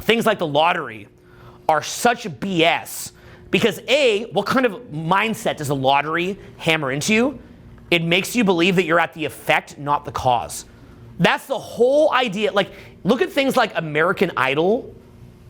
things like the lottery are such BS because A, what kind of mindset does a lottery hammer into you? It makes you believe that you're at the effect, not the cause. That's the whole idea. Like, look at things like American Idol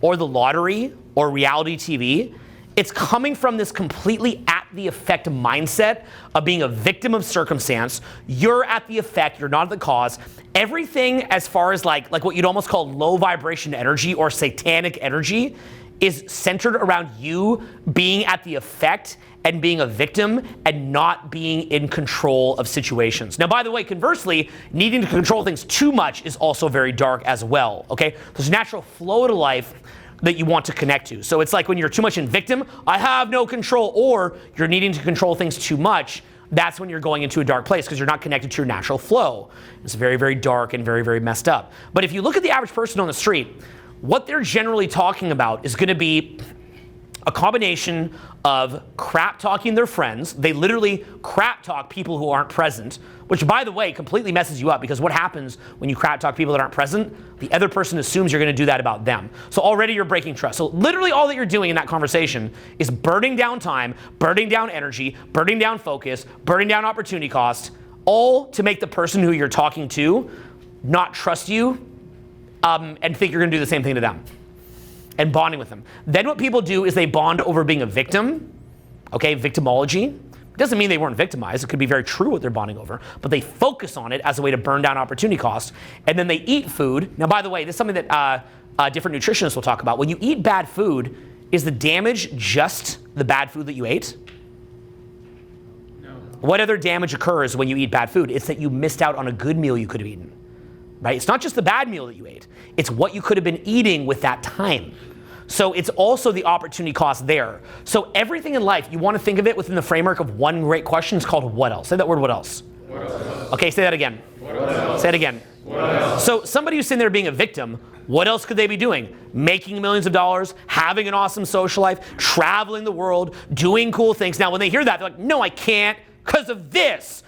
or the lottery or reality TV. It's coming from this completely at the effect mindset of being a victim of circumstance. You're at the effect, you're not the cause. Everything as far as like what you'd almost call low vibration energy or satanic energy is centered around you being at the effect and being a victim and not being in control of situations. Now, by the way, conversely, needing to control things too much is also very dark as well, okay? There's a natural flow to life that you want to connect to. So it's like when you're too much in victim, I have no control, or you're needing to control things too much, that's when you're going into a dark place because you're not connected to your natural flow. It's very, very dark and very, very messed up. But if you look at the average person on the street, what they're generally talking about is going to be a combination of crap talking their friends. They literally crap talk people who aren't present, which, by the way, completely messes you up because what happens when you crap talk people that aren't present? The other person assumes you're going to do that about them. So already you're breaking trust. So literally all that you're doing in that conversation is burning down time, burning down energy, burning down focus, burning down opportunity cost, all to make the person who you're talking to not trust you and think you're going to do the same thing to them. And bonding with them. Then what people do is they bond over being a victim, okay, victimology. It doesn't mean they weren't victimized. It could be very true what they're bonding over, but they focus on it as a way to burn down opportunity cost. And then they eat food. Now, by the way, this is something that different nutritionists will talk about. When you eat bad food, is the damage just the bad food that you ate? No. What other damage occurs when you eat bad food? It's that you missed out on a good meal you could have eaten, right? It's not just the bad meal that you ate. It's what you could have been eating with that time. So it's also the opportunity cost there. So everything in life, you want to think of it within the framework of one great question. It's called what else? Say that word, what else? What else? Okay, say that again. What else? Say it again. What else? So somebody who's sitting there being a victim, what else could they be doing? Making millions of dollars, having an awesome social life, traveling the world, doing cool things. Now, when they hear that, they're like, no, I can't because of this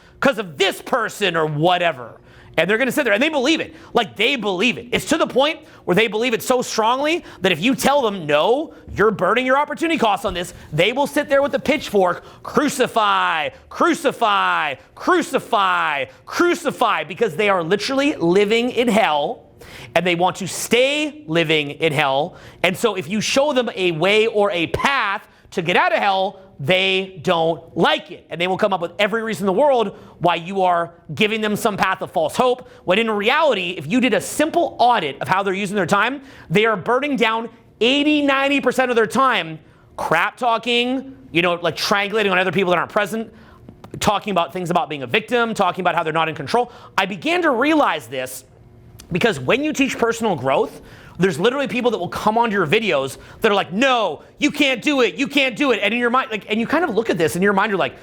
person or whatever. And they're going to sit there and they believe it. Like they believe it. It's to the point where they believe it so strongly that if you tell them, no, you're burning your opportunity costs on this, they will sit there with the pitchfork, crucify, crucify, crucify, crucify, because they are literally living in hell and they want to stay living in hell. And so if you show them a way or a path to get out of hell, they don't like it. And they will come up with every reason in the world why you are giving them some path of false hope, when in reality, if you did a simple audit of how they're using their time, they are burning down 80-90% of their time crap talking, like triangulating on other people that aren't present, talking about things about being a victim, talking about how they're not in control. I began to realize this because when you teach personal growth, there's literally people that will come onto your videos that are like, no, you can't do it, you can't do it. And in your mind, and you kind of look at this in your mind, you're like,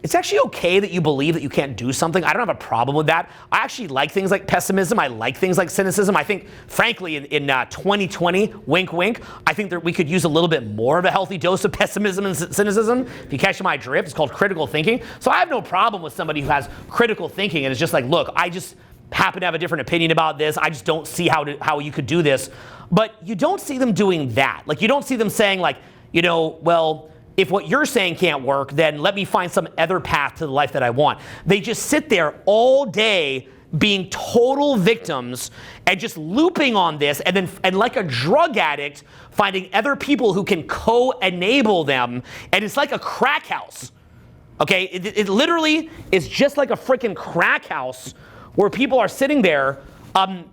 it's actually okay that you believe that you can't do something. I don't have a problem with that. I actually like things like pessimism. I like things like cynicism. I think, frankly, in 2020, wink, wink, I think that we could use a little bit more of a healthy dose of pessimism and cynicism. If you catch my drift, it's called critical thinking. So I have no problem with somebody who has critical thinking and is just like, look, I just happen to have a different opinion about this. I just don't see how you could do this. But you don't see them doing that. Like, you don't see them saying like, well, if what you're saying can't work, then let me find some other path to the life that I want. They just sit there all day being total victims and just looping on this, and like a drug addict, finding other people who can co-enable them. And it's like a crack house. Okay, it literally is just like a freaking crack house where people are sitting there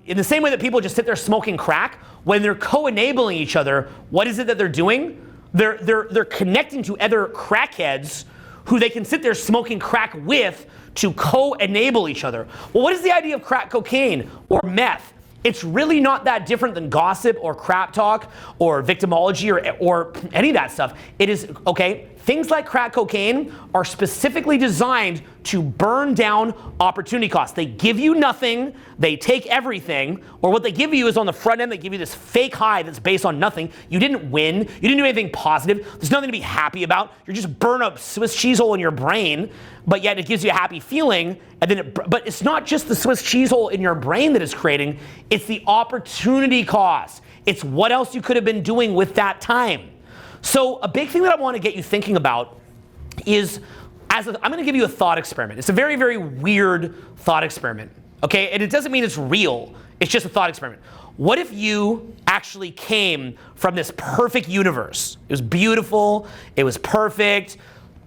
in the same way that people just sit there smoking crack. When they're co-enabling each other, what is it that they're doing? They're connecting to other crackheads who they can sit there smoking crack with to co-enable each other. Well, what is the idea of crack cocaine or meth? It's really not that different than gossip or crap talk or victimology or any of that stuff. It is, okay, things like crack cocaine are specifically designed to burn down opportunity costs. They give you nothing, they take everything, or what they give you is on the front end, they give you this fake high that's based on nothing. You didn't win, you didn't do anything positive, there's nothing to be happy about. You're just burn a Swiss cheese hole in your brain, but yet it gives you a happy feeling, and then but it's not just the Swiss cheese hole in your brain that is creating, it's the opportunity cost. It's what else you could have been doing with that time. So a big thing that I want to get you thinking about is, I'm going to give you a thought experiment. It's a very, very weird thought experiment, okay? And it doesn't mean it's real. It's just a thought experiment. What if you actually came from this perfect universe? It was beautiful. It was perfect.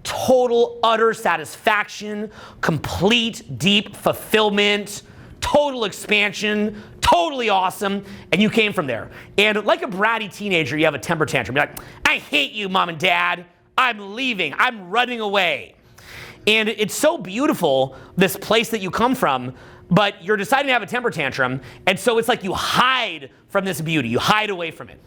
Total, utter satisfaction, complete, deep fulfillment, total expansion, totally awesome, and you came from there. And like a bratty teenager, you have a temper tantrum. You're like, I hate you, mom and dad. I'm leaving. I'm running away. And it's so beautiful, this place that you come from, but you're deciding to have a temper tantrum, and so it's like you hide from this beauty. You hide away from it.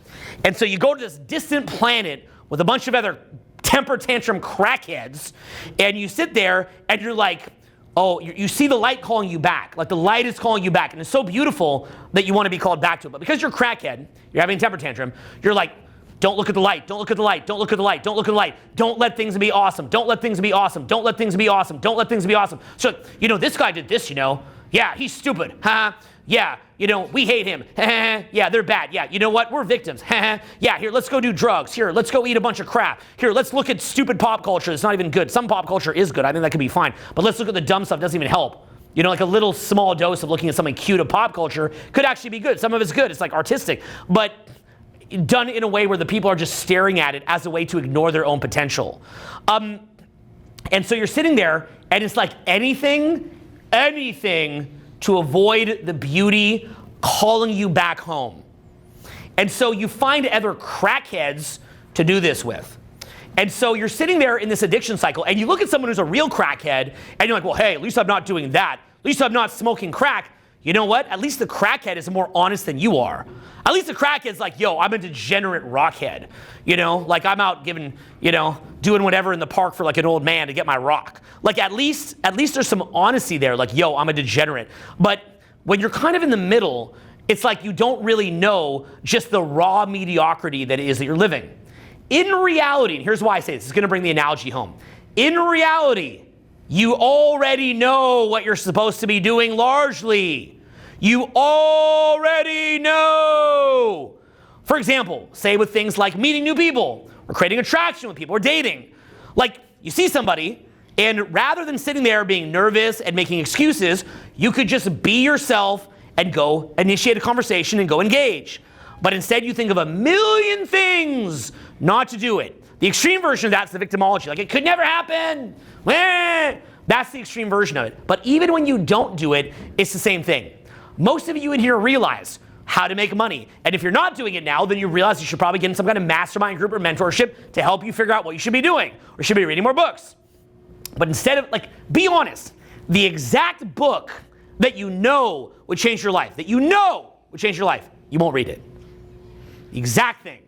And so you go to this distant planet with a bunch of other temper tantrum crackheads, and you sit there, and you're like, oh, you see the light calling you back. Like the light is calling you back, and it's so beautiful that you want to be called back to it. But because you're a crackhead, you're having a temper tantrum, you're like, don't look at the light, don't look at the light, don't look at the light, don't look at the light. Don't let things be awesome, don't let things be awesome, don't let things be awesome, don't let things be awesome. So, this guy did this, Yeah, he's stupid. Yeah, we hate him. Yeah, they're bad. Yeah, you know what? We're victims. Yeah, here, let's go do drugs. Here, let's go eat a bunch of crap. Here, let's look at stupid pop culture. It's not even good. Some pop culture is good. I think that could be fine. But let's look at the dumb stuff. It doesn't even help. Like a little small dose of looking at something cute of pop culture could actually be good. Some of it's good. It's like artistic. But done in a way where the people are just staring at it as a way to ignore their own potential. And so you're sitting there, and it's like anything to avoid the beauty calling you back home. And so you find other crackheads to do this with. And so you're sitting there in this addiction cycle, and you look at someone who's a real crackhead, and you're like, well, hey, at least I'm not doing that. At least I'm not smoking crack. You know what? At least the crackhead is more honest than you are. At least the crackhead's like, yo, I'm a degenerate rockhead. Like I'm out giving, doing whatever in the park for like an old man to get my rock. Like at least there's some honesty there. Like, yo, I'm a degenerate. But when you're kind of in the middle, it's like you don't really know just the raw mediocrity that it is that you're living. In reality, and here's why I say this is going to bring the analogy home. In reality, you already know what you're supposed to be doing largely. You already know. For example, say with things like meeting new people, or creating attraction with people, or dating. Like, you see somebody, and rather than sitting there being nervous and making excuses, you could just be yourself and go initiate a conversation and go engage. But instead, you think of a million things not to do it. The extreme version of that's the victimology. Like, it could never happen. That's the extreme version of it. But even when you don't do it, it's the same thing. Most of you in here realize how to make money. And if you're not doing it now, then you realize you should probably get in some kind of mastermind group or mentorship to help you figure out what you should be doing. Or you should be reading more books. But instead of, be honest. The exact book that you know would change your life, you won't read it. The exact thing.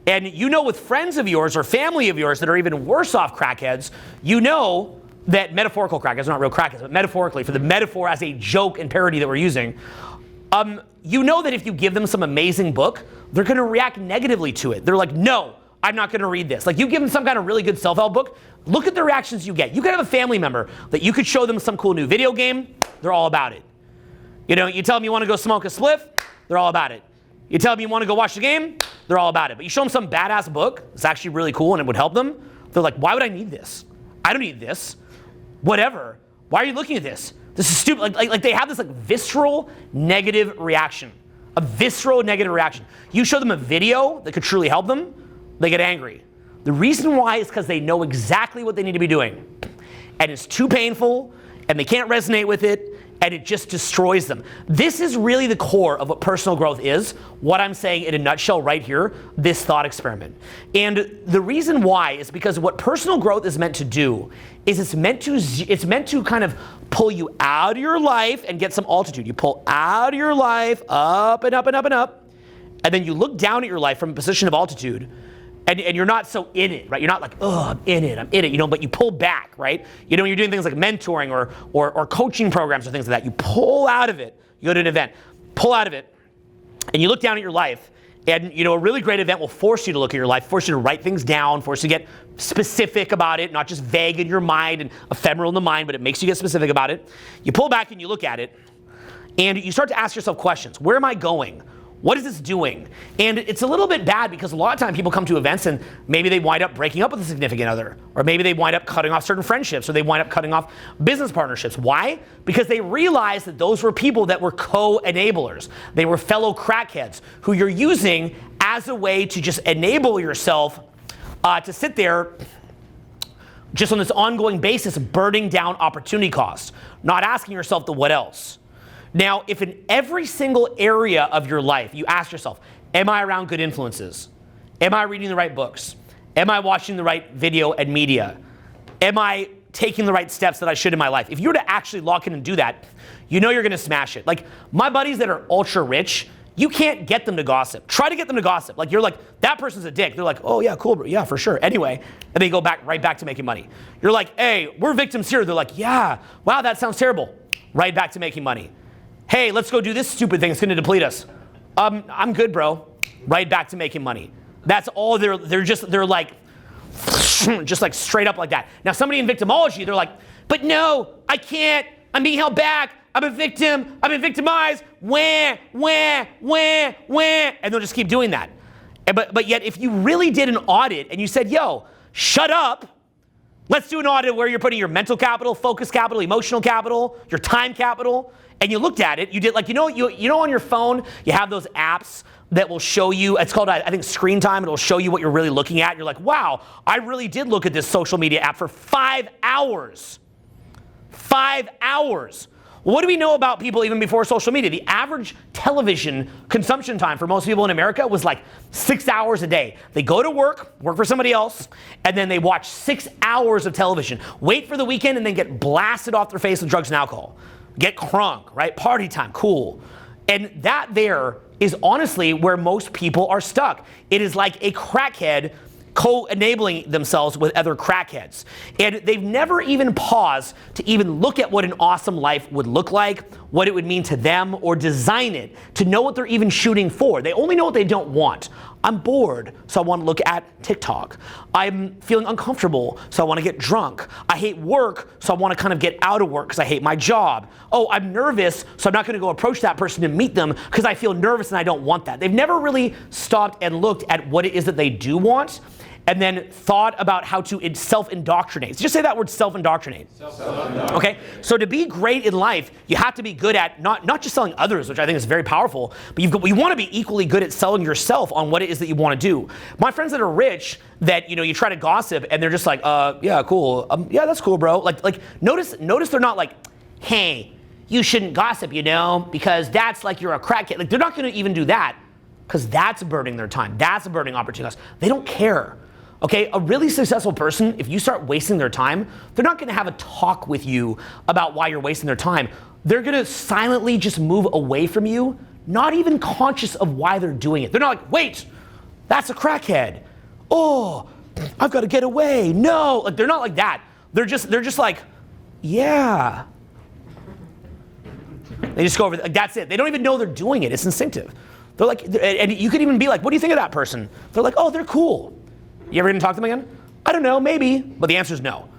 And with friends of yours or family of yours that are even worse off crackheads, that metaphorical crackheads, not real crackheads, but metaphorically, for the metaphor as a joke and parody that we're using, that if you give them some amazing book, they're going to react negatively to it. They're like, no, I'm not going to read this. Like, you give them some kind of really good self-help book, look at the reactions you get. You could have a family member that you could show them some cool new video game, they're all about it. You tell them you want to go smoke a spliff, they're all about it. You tell them you want to go watch the game, they're all about it. But you show them some badass book that's actually really cool and it would help them, they're like, why would I need this? I don't need this. Whatever. Why are you looking at this? This is stupid. Like they have this visceral negative reaction. A visceral negative reaction. You show them a video that could truly help them, they get angry. The reason why is because they know exactly what they need to be doing. And it's too painful, and they can't resonate with it, and it just destroys them. This is really the core of what personal growth is, what I'm saying in a nutshell right here, this thought experiment. And the reason why is because what personal growth is meant to do is it's meant to kind of pull you out of your life and get some altitude. You pull out of your life, up and up and up and up, and then you look down at your life from a position of altitude, and you're not so in it, right? You're not like, oh, I'm in it, but you pull back, right? When you're doing things like mentoring or coaching programs or things like that, you pull out of it. You go to an event, pull out of it, and you look down at your life, and a really great event will force you to look at your life, force you to write things down, force you to get specific about it, not just vague in your mind and ephemeral in the mind, but it makes you get specific about it. You pull back and you look at it, and you start to ask yourself questions. Where am I going? What is this doing? And it's a little bit bad because a lot of times people come to events and maybe they wind up breaking up with a significant other, or maybe they wind up cutting off certain friendships, or they wind up cutting off business partnerships. Why? Because they realized that those were people that were co-enablers. They were fellow crackheads who you're using as a way to just enable yourself to sit there just on this ongoing basis, burning down opportunity costs, not asking yourself the what else. Now, if in every single area of your life you ask yourself, am I around good influences? Am I reading the right books? Am I watching the right video and media? Am I taking the right steps that I should in my life? If you were to actually lock in and do that, you know you're gonna smash it. Like my buddies that are ultra rich, you can't get them to gossip. Try to get them to gossip. Like you're like, that person's a dick. They're like, oh yeah, cool, bro. Yeah, for sure. Anyway, and they go right back to making money. You're like, hey, we're victims here. They're like, yeah, wow, that sounds terrible. Right back to making money. Hey, let's go do this stupid thing. It's gonna deplete us. I'm good, bro. Right back to making money. That's all they're like, just like straight up like that. Now somebody in victimology, they're like, but no, I can't. I'm being held back. I'm a victim. I've been victimized. Wah, wah, wah, wah. And they'll just keep doing that. But yet if you really did an audit and you said, yo, shut up. Let's do an audit where you're putting your mental capital, focus capital, emotional capital, your time capital, and you looked at it, you did like, you know on your phone, you have those apps that will show you, it's called, I think, screen time. It'll show you what you're really looking at. You're like, wow, I really did look at this social media app for 5 hours. 5 hours. What do we know about people even before social media? The average television consumption time for most people in America was like 6 hours a day. They go to work for somebody else, and then they watch 6 hours of television, wait for the weekend, and then get blasted off their face with drugs and alcohol. Get crunk, right? Party time, cool. And that there is honestly where most people are stuck. It is like a crackhead co-enabling themselves with other crackheads. And they've never even paused to even look at what an awesome life would look like, what it would mean to them, or design it to know what they're even shooting for. They only know what they don't want. I'm bored, so I want to look at TikTok. I'm feeling uncomfortable, so I want to get drunk. I hate work, so I want to kind of get out of work because I hate my job. Oh, I'm nervous, so I'm not going to go approach that person and meet them because I feel nervous and I don't want that. They've never really stopped and looked at what it is that they do want, and then thought about how to self-indoctrinate. So just say that word, self-indoctrinate. Self-indoctrinate. Okay? So to be great in life, you have to be good at not just selling others, which I think is very powerful, but you want to be equally good at selling yourself on what it is that you want to do. My friends that are rich, that you try to gossip, and they're just like, yeah, cool. Yeah, that's cool, bro. Like notice they're not like, hey, you shouldn't gossip, because that's like you're a crackhead. Like they're not going to even do that, because that's burning their time. That's burning opportunities. They don't care. Okay, a really successful person, if you start wasting their time, they're not gonna have a talk with you about why you're wasting their time. They're gonna silently just move away from you, not even conscious of why they're doing it. They're not like, wait, that's a crackhead. Oh, I've gotta get away. No, like they're not like that. They're just like, yeah. They just go over, like that's it. They don't even know they're doing it, it's instinctive. They're like, and you could even be like, what do you think of that person? They're like, oh, they're cool. You ever gonna talk to them again? I don't know, maybe. But the answer is no,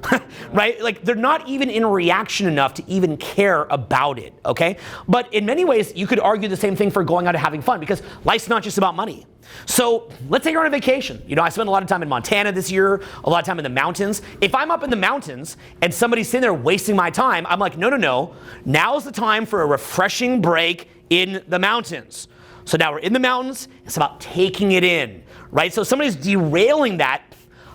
right? Like they're not even in reaction enough to even care about it, okay? But in many ways, you could argue the same thing for going out and having fun, because life's not just about money. So let's say you're on a vacation. I spent a lot of time in Montana this year, a lot of time in the mountains. If I'm up in the mountains and somebody's sitting there wasting my time, I'm like, no. Now's the time for a refreshing break in the mountains. So now we're in the mountains, it's about taking it in, right? So if somebody's derailing that,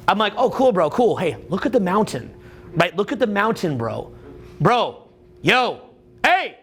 I'm like, oh, cool, bro, cool. Hey, look at the mountain, right? Look at the mountain, bro. Bro, yo, hey,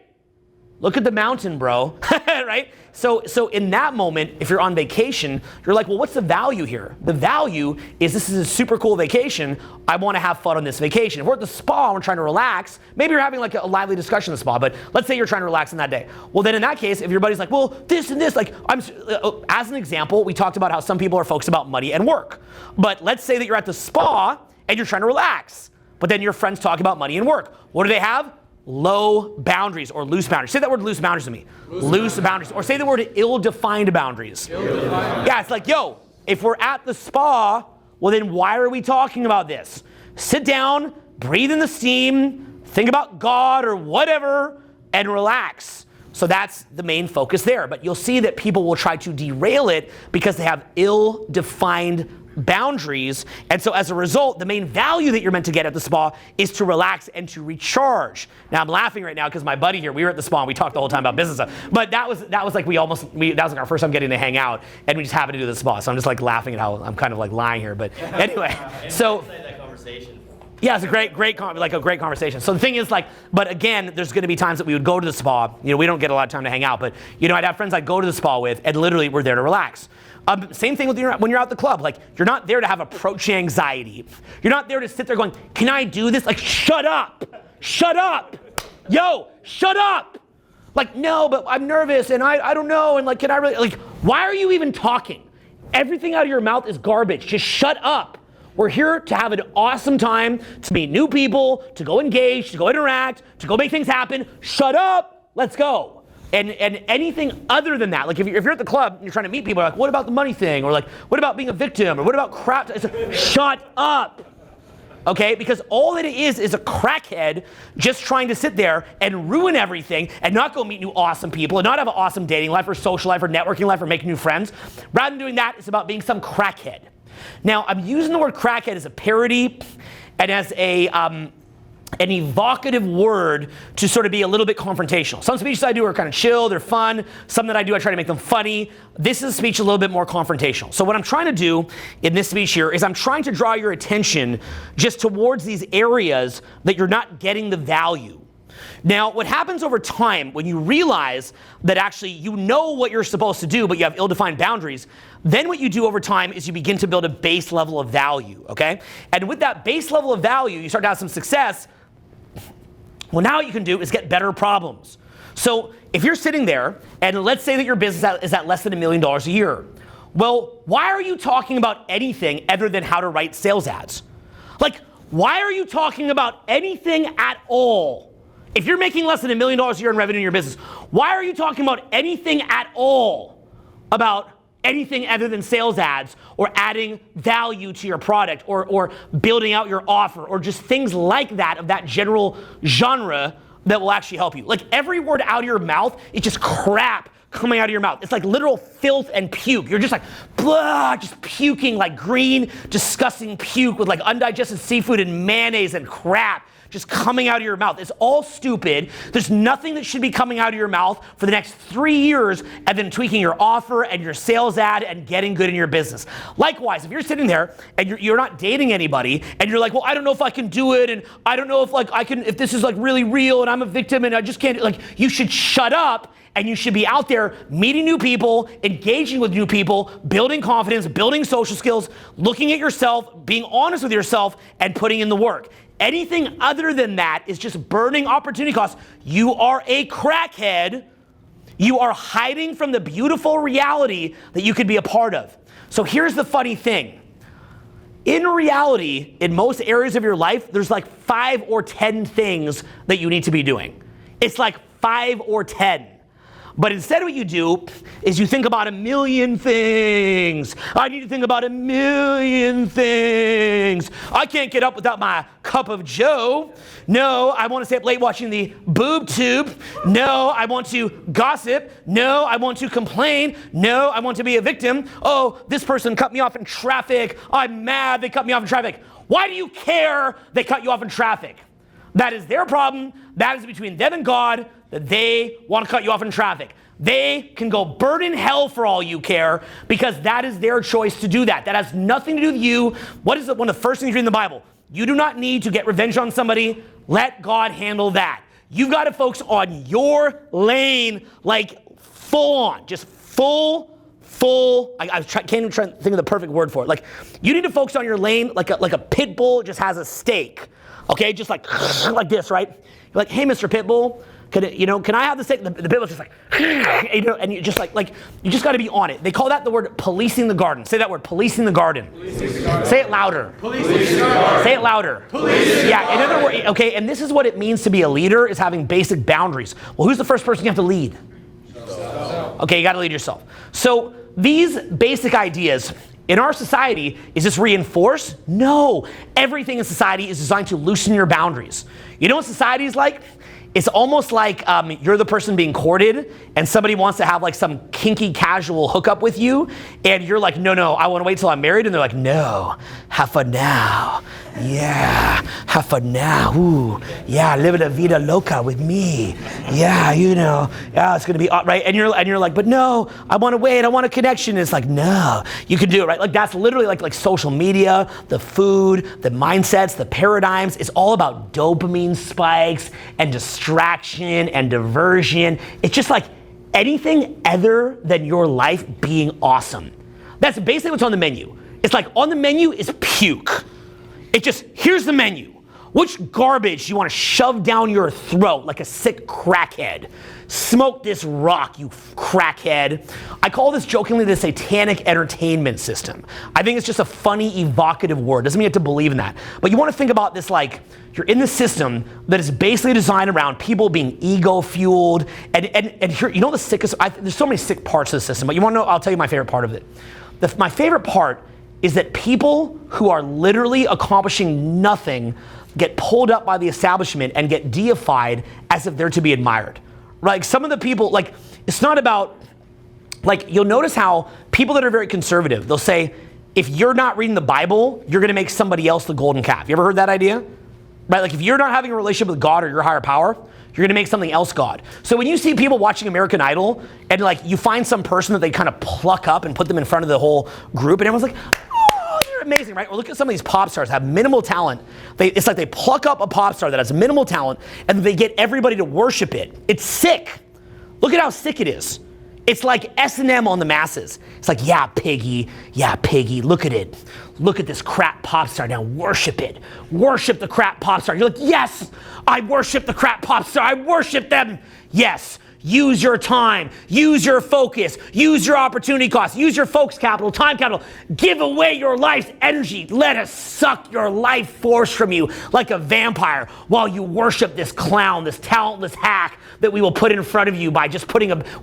look at the mountain, bro, right? So in that moment, if you're on vacation, you're like, well, what's the value here? The value is this is a super cool vacation. I want to have fun on this vacation. If we're at the spa and we're trying to relax, maybe you're having like a lively discussion at the spa, but let's say you're trying to relax in that day. Well, then in that case, if your buddy's like, well, this and this, like, as an example, we talked about how some people are focused about money and work. But let's say that you're at the spa and you're trying to relax, but then your friends talk about money and work. What do they have? Low boundaries or loose boundaries. Say that word loose boundaries to me. Loose boundaries. Or say the word ill-defined boundaries. Yeah, it's like, yo, if we're at the spa, well then why are we talking about this? Sit down, breathe in the steam, think about God or whatever, and relax. So that's the main focus there. But you'll see that people will try to derail it because they have ill-defined boundaries. And so as a result, the main value that you're meant to get at the spa is to relax and to recharge. Now I'm laughing right now because my buddy here, we were at the spa and we talked the whole time about business stuff. But that was like that was like our first time getting to hang out, and we just happened to do the spa. So I'm just like laughing at how I'm kind of like lying here. But anyway, so. Yeah, it's a great conversation. So the thing is, like, but again, there's going to be times that we would go to the spa. You know, we don't get a lot of time to hang out, but you know, I'd have friends I'd go to the spa with, and literally we're there to relax. Same thing with when you're out the club. Like, you're not there to have approach anxiety. You're not there to sit there going, "Can I do this?" Like, shut up, yo, shut up. Like, no, but I'm nervous and I don't know, and like, can I really? Like, why are you even talking? Everything out of your mouth is garbage. Just shut up. We're here to have an awesome time, to meet new people, to go engage, to go interact, to go make things happen. Shut up, let's go. And anything other than that, like if you're at the club and you're trying to meet people, like, what about the money thing? Or like, what about being a victim? Or what about crap? Shut up, okay? Because all that it is a crackhead just trying to sit there and ruin everything and not go meet new awesome people and not have an awesome dating life or social life or networking life or making new friends. Rather than doing that, it's about being some crackhead. Now, I'm using the word crackhead as a parody and as an evocative word to sort of be a little bit confrontational. Some speeches I do are kind of chill, they're fun. Some that I do, I try to make them funny. This is a speech a little bit more confrontational. So what I'm trying to do in this speech here is I'm trying to draw your attention just towards these areas that you're not getting the value. Now, what happens over time when you realize that actually you know what you're supposed to do, but you have ill-defined boundaries, then what you do over time is you begin to build a base level of value, okay? And with that base level of value, you start to have some success. Well, now what you can do is get better problems. So if you're sitting there, and let's say that your business is at less than $1 million a year, well, why are you talking about anything other than how to write sales ads? Like, why are you talking about anything at all? If you're making less than $1 million a year in revenue in your business, why are you talking about anything at all about anything other than sales ads or adding value to your product or building out your offer or just things like that of that general genre that will actually help you? Like, every word out of your mouth is just crap coming out of your mouth. It's like literal filth and puke. You're just like, blah, just puking like green, disgusting puke with like undigested seafood and mayonnaise and crap just coming out of your mouth. It's all stupid. There's nothing that should be coming out of your mouth for the next 3 years and then tweaking your offer and your sales ad and getting good in your business. Likewise, if you're sitting there and you're not dating anybody and you're like, well, I don't know if I can do it, and I don't know if like if this is like really real and I'm a victim and I just can't, like, you should shut up. And you should be out there meeting new people, engaging with new people, building confidence, building social skills, looking at yourself, being honest with yourself, and putting in the work. Anything other than that is just burning opportunity costs. You are a crackhead. You are hiding from the beautiful reality that you could be a part of. So here's the funny thing. In reality, in most areas of your life, there's like 5 or 10 things that you need to be doing. It's like 5 or 10. But instead what you do is you think about 1,000,000 things. I need to think about 1,000,000 things. I can't get up without my cup of joe. No, I want to stay up late watching the boob tube. No, I want to gossip. No, I want to complain. No, I want to be a victim. Oh, this person cut me off in traffic. I'm mad they cut me off in traffic. Why do you care they cut you off in traffic? That is their problem. That is between them and God, that they want to cut you off in traffic. They can go burn in hell for all you care, because that is their choice to do that. That has nothing to do with you. What is one of the first things you read in the Bible? You do not need to get revenge on somebody. Let God handle that. You've got to focus on your lane, like full on, just full. Can't even try to think of the perfect word for it. Like, you need to focus on your lane like a pit bull just has a steak. Okay, just like this, right? You're like, hey, Mr. Pitbull, can I have the steak? The pitbull's just like, and you just like you just got to be on it. They call that the word policing the garden. Say that word, policing the garden. Policing the garden. Say it louder. Policing the garden. Say it louder. Policing. Yeah. In other words, okay. And this is what it means to be a leader: is having basic boundaries. Well, who's the first person you have to lead? Yourself. Okay, you got to lead yourself. So these basic ideas. In our society, is this reinforced? No. Everything in society is designed to loosen your boundaries. You know what society is like? it's almost like you're the person being courted and somebody wants to have like some kinky casual hookup with you and you're like, no, I want to wait till I'm married. And they're like, no, have fun now. Yeah, have fun now. Ooh, yeah, live a vida loca with me. Yeah, yeah, it's gonna be right. And you're like, but no, I want to wait. I want a connection. And it's like, no, you can do it, right? Like that's literally like social media, the food, the mindsets, the paradigms. It's all about dopamine spikes and distraction and diversion. It's just like anything other than your life being awesome. That's basically what's on the menu. It's like on the menu is puke. It just, here's the menu. Which garbage do you want to shove down your throat like a sick crackhead? Smoke this rock, you crackhead. I call this jokingly the Satanic entertainment system. I think it's just a funny, evocative word. Doesn't mean you have to believe in that. But you want to think about this like you're in the system that is basically designed around people being ego-fueled. And here, you know the sickest, there's so many sick parts of the system, but you want to know, I'll tell you my favorite part of it. My favorite part is that people who are literally accomplishing nothing get pulled up by the establishment and get deified as if they're to be admired. Right? Like some of the people, like, it's not about, like, you'll notice how people that are very conservative, they'll say, if you're not reading the Bible, you're gonna make somebody else the golden calf. You ever heard that idea? Right? Like if you're not having a relationship with God or your higher power, you're gonna make something else God. So when you see people watching American Idol and like you find some person that they kind of pluck up and put them in front of the whole group and everyone's like, oh, they're amazing, right? Or look at some of these pop stars have minimal talent. It's like they pluck up a pop star that has minimal talent and they get everybody to worship it. It's sick. Look at how sick it is. It's like S&M on the masses. It's like, yeah, piggy, look at it. Look at this crap pop star, now worship it. Worship the crap pop star. You're like, yes, I worship the crap pop star, I worship them. Yes, use your time, use your focus, use your opportunity cost, use your focus capital, time capital. Give away your life's energy. Let us suck your life force from you like a vampire while you worship this clown, this talentless hack that we will put in front of you by just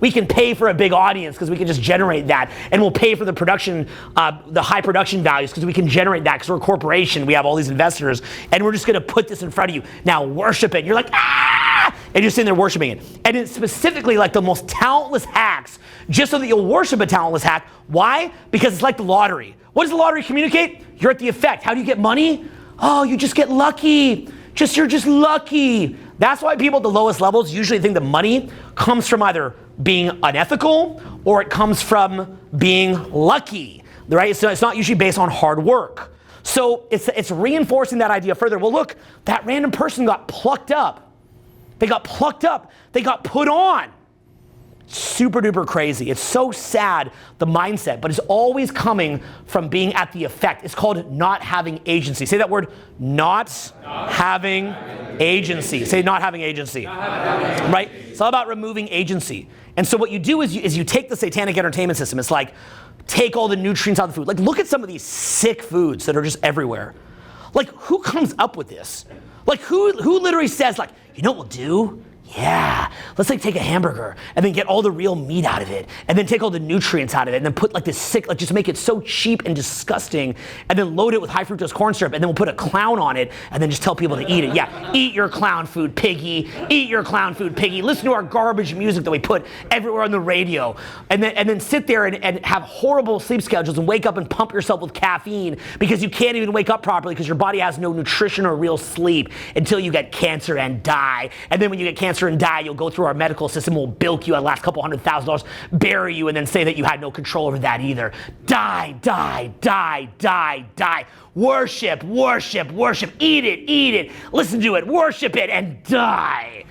we can pay for a big audience because we can just generate that, and we'll pay for the production, the high production values because we can generate that because we're a corporation, we have all these investors, and we're just gonna put this in front of you. Now worship it. And you're like, ah! And you're sitting there worshiping it. And it's specifically like the most talentless hacks, just so that you'll worship a talentless hack. Why? Because it's like the lottery. What does the lottery communicate? You're at the effect. How do you get money? Oh, you just get lucky. You're just lucky. That's why people at the lowest levels usually think that money comes from either being unethical or it comes from being lucky, right? So it's not usually based on hard work. So it's reinforcing that idea further. Well, look, that random person got plucked up. They got plucked up. They got put on. Super duper crazy. It's so sad, the mindset, but it's always coming from being at the effect. It's called not having agency. Say that word, not having agency. Say not having agency. Right? It's all about removing agency. And so what you do is you take the satanic entertainment system. It's like, take all the nutrients out of the food. Like, look at some of these sick foods that are just everywhere. Like, who comes up with this? Like, who literally says, like, you know what we'll do? Yeah, let's like take a hamburger and then get all the real meat out of it and then take all the nutrients out of it and then put like this sick, like just make it so cheap and disgusting and then load it with high fructose corn syrup and then we'll put a clown on it and then just tell people to eat it. Yeah, eat your clown food, piggy. Eat your clown food, piggy. Listen to our garbage music that we put everywhere on the radio and then sit there and have horrible sleep schedules and wake up and pump yourself with caffeine because you can't even wake up properly because your body has no nutrition or real sleep until you get cancer and die. And then when you get cancer and die, you'll go through our medical system, we'll bilk you at the last couple $100,000, bury you, and then say that you had no control over that either. Die, die, die, die, die. Worship, worship, worship. Eat it, listen to it, worship it, and die.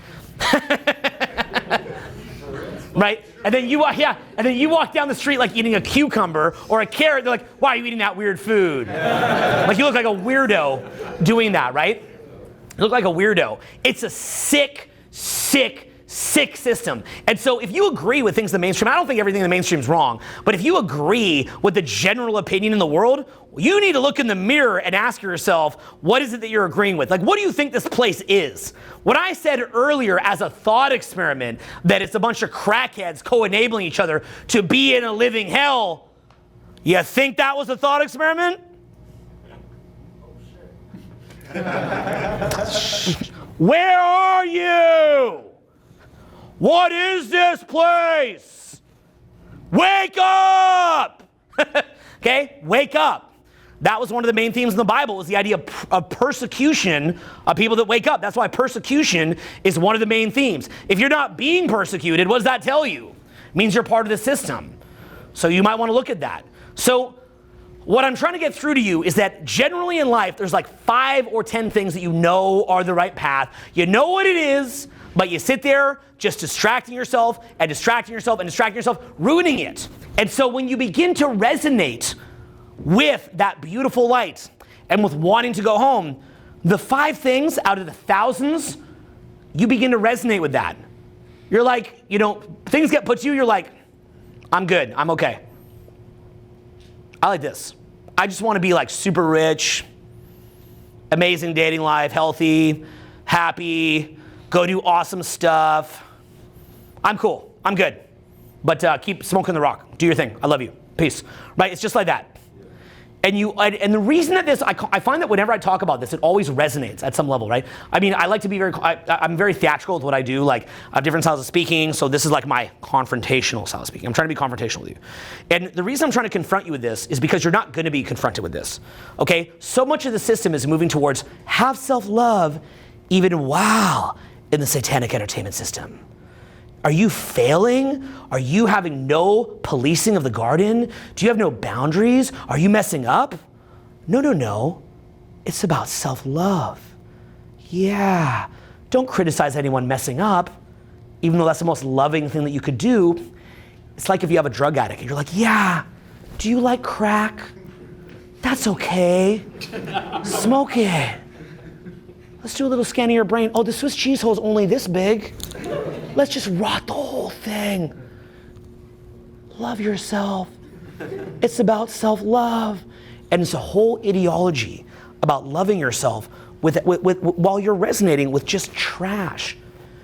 Right? And then you walk down the street like eating a cucumber or a carrot. They're like, why are you eating that weird food? Like you look like a weirdo doing that, right? You look like a weirdo. It's a sick system. And so if you agree with things in the mainstream, I don't think everything in the mainstream is wrong, but if you agree with the general opinion in the world, you need to look in the mirror and ask yourself, what is it that you're agreeing with? Like, what do you think this place is? When I said earlier as a thought experiment that it's a bunch of crackheads co-enabling each other to be in a living hell, you think that was a thought experiment? Where are you? What is this place? Wake up! Okay, wake up. That was one of the main themes in the Bible, was the idea of persecution of people that wake up. That's why persecution is one of the main themes. If you're not being persecuted, what does that tell you? It means you're part of the system. So you might want to look at that. So what I'm trying to get through to you is that generally in life, there's like 5 or 10 things that you know are the right path. You know what it is, but you sit there just distracting yourself and distracting yourself and distracting yourself, ruining it. And so when you begin to resonate with that beautiful light and with wanting to go home, the 5 things out of the thousands, you begin to resonate with that. You're like, things get put to you, you're like, I'm good, I'm okay. I like this. I just want to be like super rich, amazing dating life, healthy, happy, go do awesome stuff. I'm cool, I'm good. But keep smoking the rock. Do your thing, I love you, peace. Right, it's just like that. And the reason that I find that whenever I talk about this, it always resonates at some level, right? I mean, I like to be I'm very theatrical with what I do. Like, I have different styles of speaking, so this is like my confrontational style of speaking. I'm trying to be confrontational with you. And the reason I'm trying to confront you with this is because you're not going to be confronted with this, okay? So much of the system is moving towards have self-love even while in the satanic entertainment system. Are you failing? Are you having no policing of the garden? Do you have no boundaries? Are you messing up? No. It's about self-love. Yeah. Don't criticize anyone messing up, even though that's the most loving thing that you could do. It's like if you have a drug addict and you're like, yeah, do you like crack? That's okay. Smoke it. Let's do a little scan of your brain. Oh, the Swiss cheese hole is only this big. Let's just rot the whole thing. Love yourself. It's about self-love. And it's a whole ideology about loving yourself while you're resonating with just trash.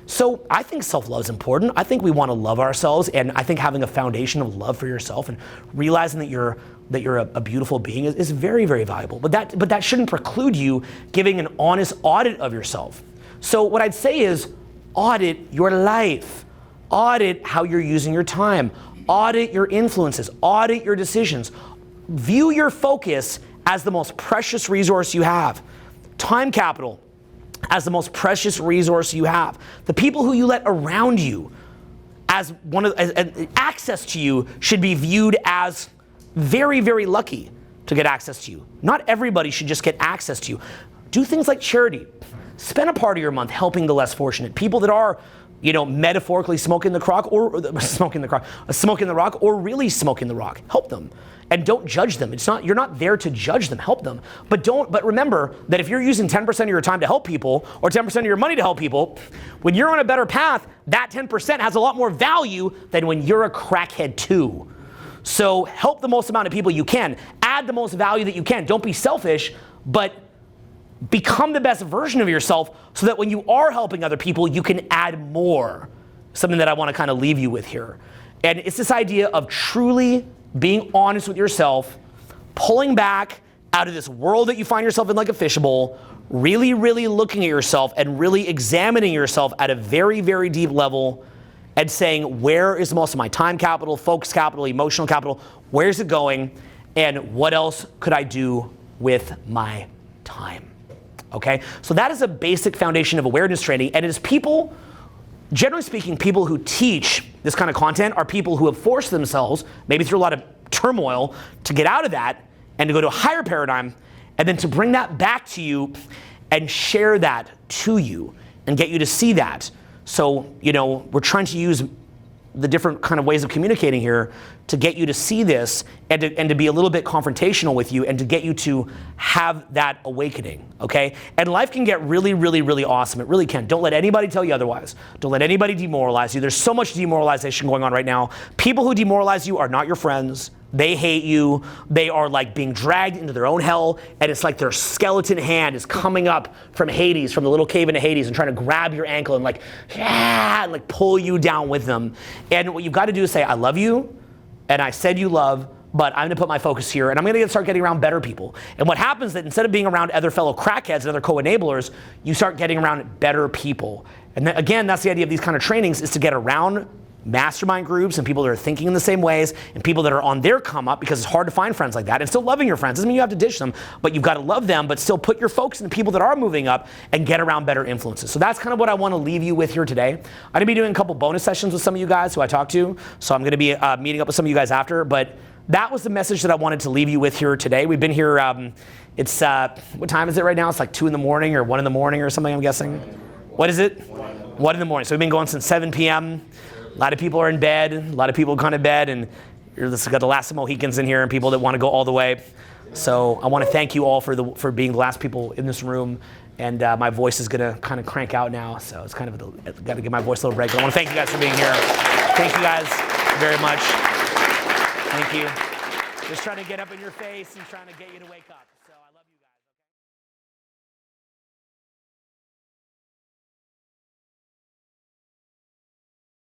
So I think self-love is important. I think we want to love ourselves, and I think having a foundation of love for yourself and realizing that you're a beautiful being is very, very valuable. But that shouldn't preclude you giving an honest audit of yourself. So what I'd say is audit your life. Audit how you're using your time. Audit your influences. Audit your decisions. View your focus as the most precious resource you have. Time capital as the most precious resource you have. The people who you let around you as access to you should be viewed as very, very lucky to get access to you. Not everybody should just get access to you. Do things like charity. Spend a part of your month helping the less fortunate. People that are, metaphorically smoking the rock or really smoking the rock. Help them. And don't judge them. You're not there to judge them, help them. But remember that if you're using 10% of your time to help people or 10% of your money to help people, when you're on a better path, that 10% has a lot more value than when you're a crackhead too. So help the most amount of people you can. Add the most value that you can. Don't be selfish, but become the best version of yourself so that when you are helping other people, you can add more. Something that I want to kind of leave you with here. And it's this idea of truly being honest with yourself, pulling back out of this world that you find yourself in like a fishbowl, really, really looking at yourself and really examining yourself at a very, very deep level and saying, where is most of my time capital, focus capital, emotional capital, where's it going, and what else could I do with my time? Okay, so that is a basic foundation of awareness training, and it is people, generally speaking, people who teach this kind of content are people who have forced themselves, maybe through a lot of turmoil, to get out of that and to go to a higher paradigm, and then to bring that back to you and share that to you and get you to see that. So, we're trying to use the different kind of ways of communicating here to get you to see this and to be a little bit confrontational with you and to get you to have that awakening, okay? And life can get really, really, really awesome. It really can. Don't let anybody tell you otherwise. Don't let anybody demoralize you. There's so much demoralization going on right now. People who demoralize you are not your friends. They hate you. They are like being dragged into their own hell, and it's like their skeleton hand is coming up from Hades, from the little cave into Hades, and trying to grab your ankle and pull you down with them. And what you've got to do is say, I love you, and I said you love, but I'm gonna put my focus here, and I'm gonna start getting around better people. And what happens is that instead of being around other fellow crackheads and other co-enablers, you start getting around better people. And again, that's the idea of these kind of trainings, is to get around mastermind groups and people that are thinking in the same ways and people that are on their come up, because it's hard to find friends like that, and still loving your friends. Doesn't mean you have to ditch them, but you've got to love them, but still put your focus on the people that are moving up and get around better influences. So that's kind of what I want to leave you with here today. I'm going to be doing a couple bonus sessions with some of you guys who I talked to. So I'm going to be meeting up with some of you guys after, but that was the message that I wanted to leave you with here today. We've been here, it's, what time is it right now? It's like 2 in the morning or 1 in the morning or something, I'm guessing. What is it? 1 in the morning. So we've been going since 7 p.m. A lot of people are in bed, a lot of people have gone to bed, and you've got the last of Mohicans in here and people that want to go all the way. So I want to thank you all for being the last people in this room, and my voice is going to kind of crank out now, so it's kind of got to give my voice a little break. I want to thank you guys for being here. Thank you guys very much. Thank you. Just trying to get up in your face and trying to get you to wake up.